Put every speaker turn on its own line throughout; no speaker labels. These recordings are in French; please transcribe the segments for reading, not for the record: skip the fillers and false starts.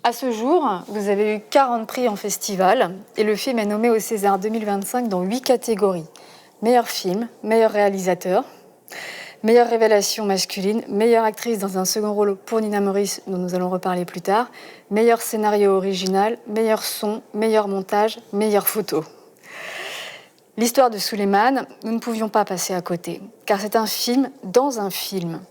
À ce jour, vous avez eu 40 prix en festival et le film est nommé au César 2025 dans 8 catégories. Meilleur film, meilleur réalisateur, meilleure révélation masculine, meilleure actrice dans un second rôle pour Nina Morris, dont nous allons reparler plus tard, meilleur scénario original, meilleur son, meilleur montage, meilleure photo. L'histoire de Suleiman, nous ne pouvions pas passer à côté, car c'est un film dans un film.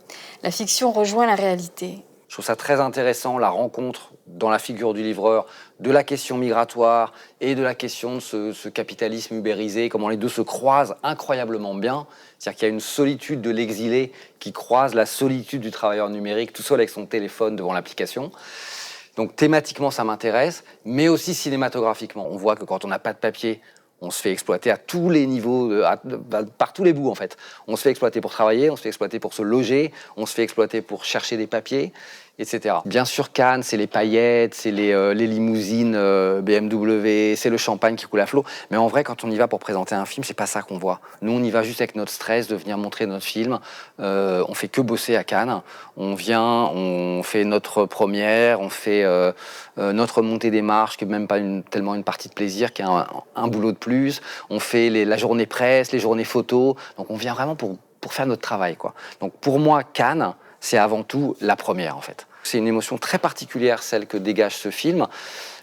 La fiction rejoint la réalité.
Je trouve ça très intéressant, la rencontre dans la figure du livreur de la question migratoire et de la question de ce capitalisme ubérisé, comment les deux se croisent incroyablement bien. C'est-à-dire qu'il y a une solitude de l'exilé qui croise la solitude du travailleur numérique, tout seul avec son téléphone devant l'application. Donc thématiquement, ça m'intéresse, mais aussi cinématographiquement. On voit que quand on n'a pas de papier, on se fait exploiter à tous les niveaux, par tous les bouts en fait. On se fait exploiter pour travailler, on se fait exploiter pour se loger, on se fait exploiter pour chercher des papiers, etc. Bien sûr, Cannes, c'est les paillettes, c'est les limousines BMW, c'est le champagne qui coule à flot. Mais en vrai, quand on y va pour présenter un film, c'est pas ça qu'on voit. Nous, on y va juste avec notre stress de venir montrer notre film. On fait que bosser à Cannes. On vient, on fait notre première, on fait notre montée des marches, qui n'est même pas tellement une partie de plaisir, qui est un boulot de plus. On fait la journée presse, les journées photos. Donc on vient vraiment pour faire notre travail, quoi. Donc pour moi, Cannes, c'est avant tout la première, en fait. C'est une émotion très particulière, celle que dégage ce film.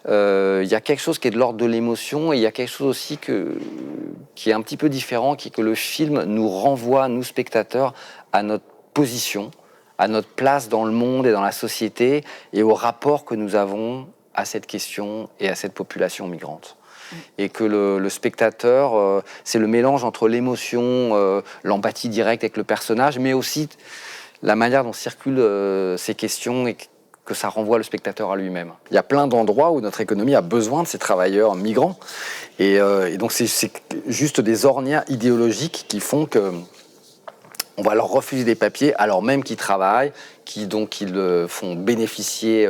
Il y a quelque chose qui est de l'ordre de l'émotion, et il y a quelque chose aussi qui est un petit peu différent, qui est que le film nous renvoie, nous spectateurs, à notre position, à notre place dans le monde et dans la société, et au rapport que nous avons à cette question et à cette population migrante. Et que le spectateur, c'est le mélange entre l'émotion, l'empathie directe avec le personnage, mais aussi la manière dont circulent ces questions et que ça renvoie le spectateur à lui-même. Il y a plein d'endroits où notre économie a besoin de ces travailleurs migrants. Et donc c'est juste des ornières idéologiques qui font que on va leur refuser des papiers alors même qu'ils travaillent, qu'ils font bénéficier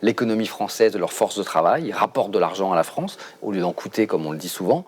l'économie française de leur force de travail. Ils rapportent de l'argent à la France au lieu d'en coûter, comme on le dit souvent.